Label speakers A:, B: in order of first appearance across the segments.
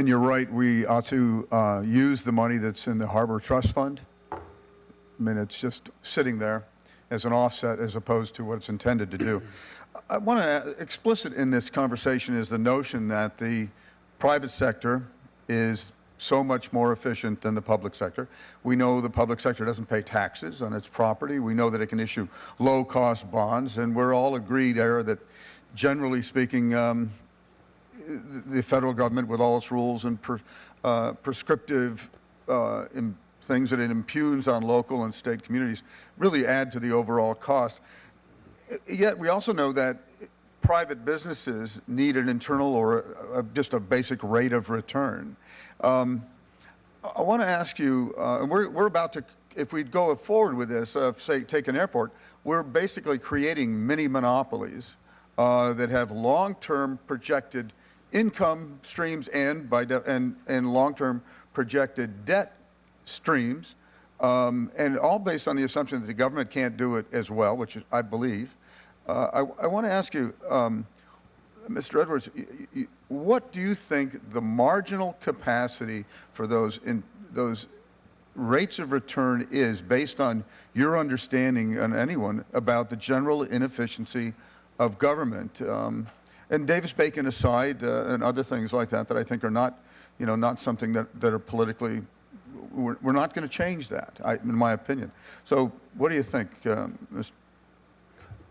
A: And you're right, we ought to use the money that's in the Harbor Trust Fund. I mean, it's just sitting there as an offset as opposed to what it's intended to do. I want to, explicit in this conversation is the notion that the private sector is so much more efficient than the public sector. We know the public sector doesn't pay taxes on its property. We know that it can issue low-cost bonds, and we're all agreed there that, generally speaking, the federal government, with all its rules and prescriptive things that it impugns on local and state communities, really add to the overall cost. Yet we also know that private businesses need an internal or just a basic rate of return. I want to ask you, and we're about to, if we go forward with this, say take an airport, we're basically creating mini monopolies that have long-term projected income streams and long-term projected debt streams, and all based on the assumption that the government can't do it as well, which I believe. I want to ask you, Mr. Edwards, what do you think the marginal capacity for those rates of return is, based on your understanding, and anyone, about the general inefficiency of government? And Davis-Bacon aside, and other things like that I think are not, not something that are politically, we're not going to change that, in my opinion. So what do you think, Mr.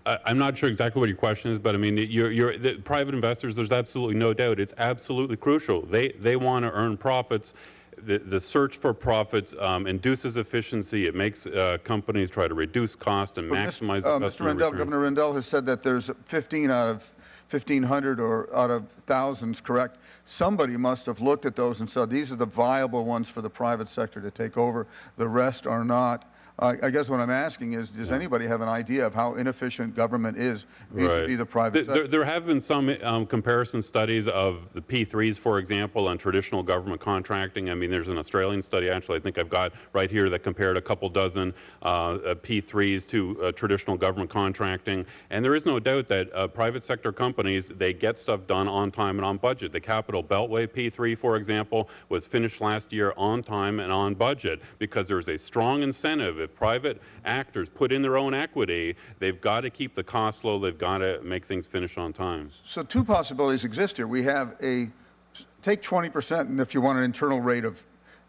B: I'm not sure exactly what your question is, but I mean, the private investors, there's absolutely no doubt. It's absolutely crucial. They want to earn profits. The search for profits induces efficiency. It makes companies try to reduce cost and maximize the customer returns.
A: Governor Rendell has said that there's 15 out of 1,500 or out of thousands, correct? Somebody must have looked at those and said, these are the viable ones for the private sector to take over. The rest are not. I guess what I'm asking is, does anybody have an idea of how inefficient government is vis-a-vis the private sector?
B: There have been some comparison studies of the P3s, for example, on traditional government contracting. I mean, there's an Australian study, actually, I think I've got right here, that compared a couple dozen P3s to traditional government contracting. And there is no doubt that private sector companies, they get stuff done on time and on budget. The Capital Beltway P3, for example, was finished last year on time and on budget, because there's a strong incentive. If private actors put in their own equity, they've got to keep the costs low. They've got to make things finish on time.
A: So two possibilities exist here. We have take 20%, and if you want an internal rate of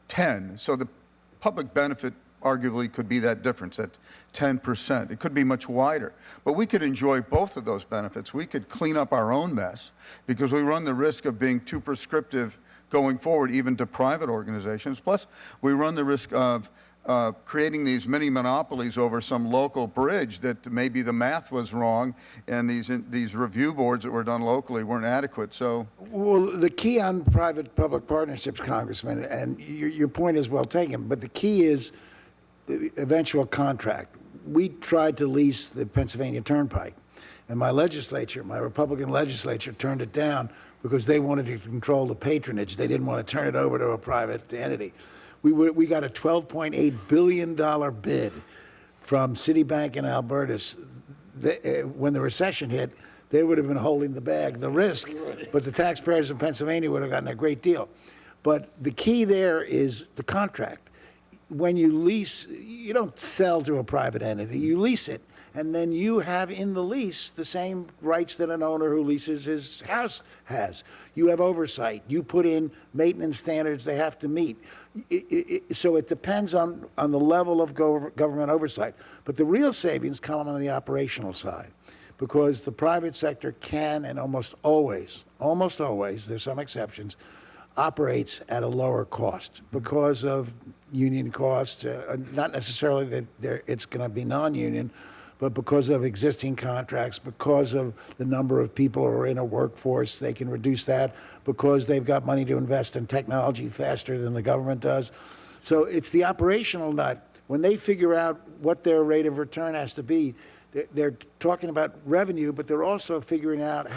A: 10. So the public benefit arguably could be that difference at 10%. It could be much wider. But we could enjoy both of those benefits. We could clean up our own mess, because we run the risk of being too prescriptive going forward, even to private organizations. Plus, we run the risk of creating these mini monopolies over some local bridge that maybe the math was wrong, and these review boards that were done locally weren't adequate. So,
C: well, the key on private-public partnerships, Congressman, and your point is well taken, but the key is the eventual contract. We tried to lease the Pennsylvania Turnpike, and my Republican legislature turned it down because they wanted to control the patronage. They didn't want to turn it over to a private entity. We got a $12.8 billion bid from Citibank and Albertus. When the recession hit, they would have been holding the bag, the risk, but the taxpayers in Pennsylvania would have gotten a great deal. But the key there is the contract. When you lease, you don't sell to a private entity, you lease it. And then you have in the lease the same rights that an owner who leases his house has. You have oversight. You put in maintenance standards they have to meet. So it depends on the level of government oversight. But the real savings come on the operational side, because the private sector can, and almost always, there's some exceptions, operates at a lower cost because of union costs, not necessarily that it's going to be non-union, but because of existing contracts, because of the number of people who are in a workforce, they can reduce that, because they've got money to invest in technology faster than the government does. So it's the operational nut. When they figure out what their rate of return has to be, they're talking about revenue, but they're also figuring out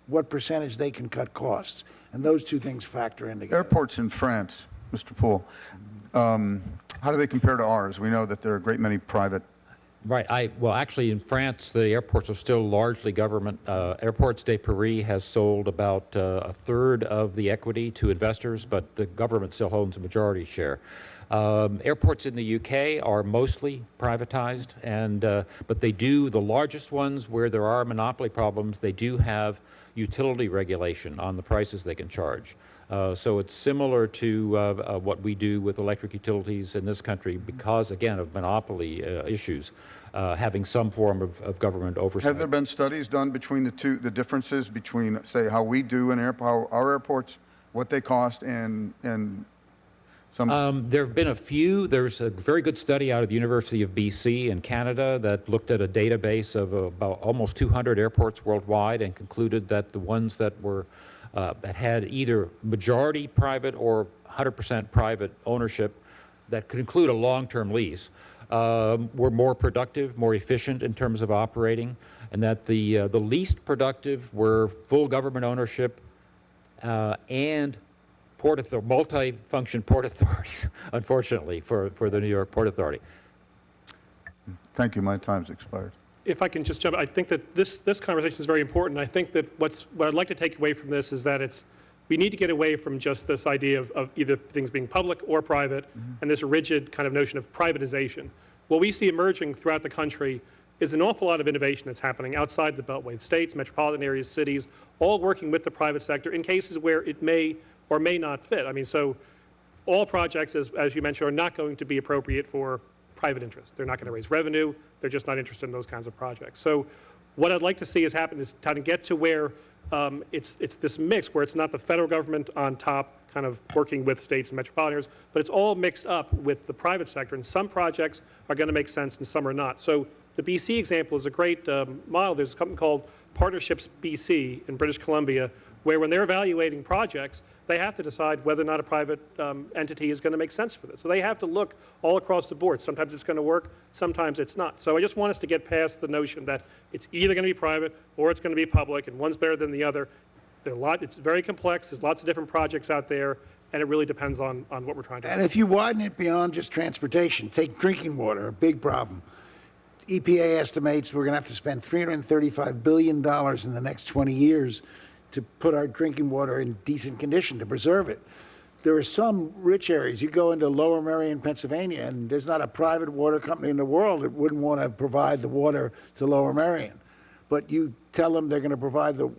C: what percentage they can cut costs. And those two things factor in together.
A: Airports in France, Mr. Poole, how do they compare to ours? We know that there are a great many private
D: Right. Well, actually, in France, the airports are still largely government. Airports de Paris has sold about a third of the equity to investors, but the government still owns a majority share. Airports in the UK are mostly privatized, but they do, the largest ones where there are monopoly problems, they do have utility regulation on the prices they can charge. So it's similar to what we do with electric utilities in this country because, again, of monopoly issues, having some form of government oversight.
A: Have there been studies done between the differences between, say, how we do in how our airports, what they cost, and some?
D: There have been a few. There's a very good study out of the University of BC in Canada that looked at a database of about almost 200 airports worldwide and concluded that the ones that were that had either majority private or 100% private ownership that could include a long-term lease were more productive, more efficient in terms of operating, and that the least productive were full government ownership and multi-function port authorities, unfortunately, for the New York Port Authority.
A: Thank you. My time's expired.
E: If I can just jump, I think that this conversation is very important. I think that what I'd like to take away from this is that we need to get away from just this idea of either things being public or private, and this rigid kind of notion of privatization. What we see emerging throughout the country is an awful lot of innovation that's happening outside the Beltway. States, metropolitan areas, cities, all working with the private sector in cases where it may or may not fit. I mean, so all projects, as you mentioned, are not going to be appropriate for private interests. They're not going to raise revenue. They're just not interested in those kinds of projects. So what I'd like to see happen is trying to get to where it's this mix where it's not the federal government on top kind of working with states and metropolitan areas, but it's all mixed up with the private sector. And some projects are going to make sense and some are not. So the BC example is a great model. There's a company called Partnerships BC in British Columbia, where when they're evaluating projects, they have to decide whether or not a private entity is going to make sense for this. So they have to look all across the board. Sometimes it's going to work, sometimes it's not. So I just want us to get past the notion that it's either going to be private or it's going to be public, and one's better than the other. It's very complex. There's lots of different projects out there, and it really depends on what we're trying to do.
C: And if you widen it beyond just transportation, take drinking water, a big problem. EPA estimates we're going to have to spend $335 billion in the next 20 years to put our drinking water in decent condition, to preserve it. There are some rich areas. You go into Lower Merion, Pennsylvania, and there's not a private water company in the world that wouldn't want to provide the water to Lower Merion. But you tell them they're going to provide the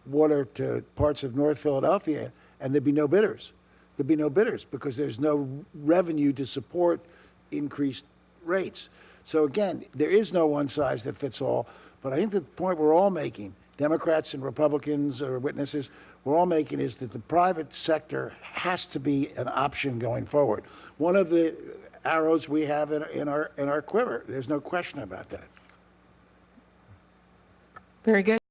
C: water to parts of North Philadelphia, and there'd be no bidders. There'd be no bidders because there's no revenue to support increased rates. So again, there is no one size that fits all, but I think the point we're all making, Democrats and Republicans or witnesses, we're all making is that the private sector has to be an option going forward. One of the arrows we have in our quiver. There's no question about that.
F: Very good.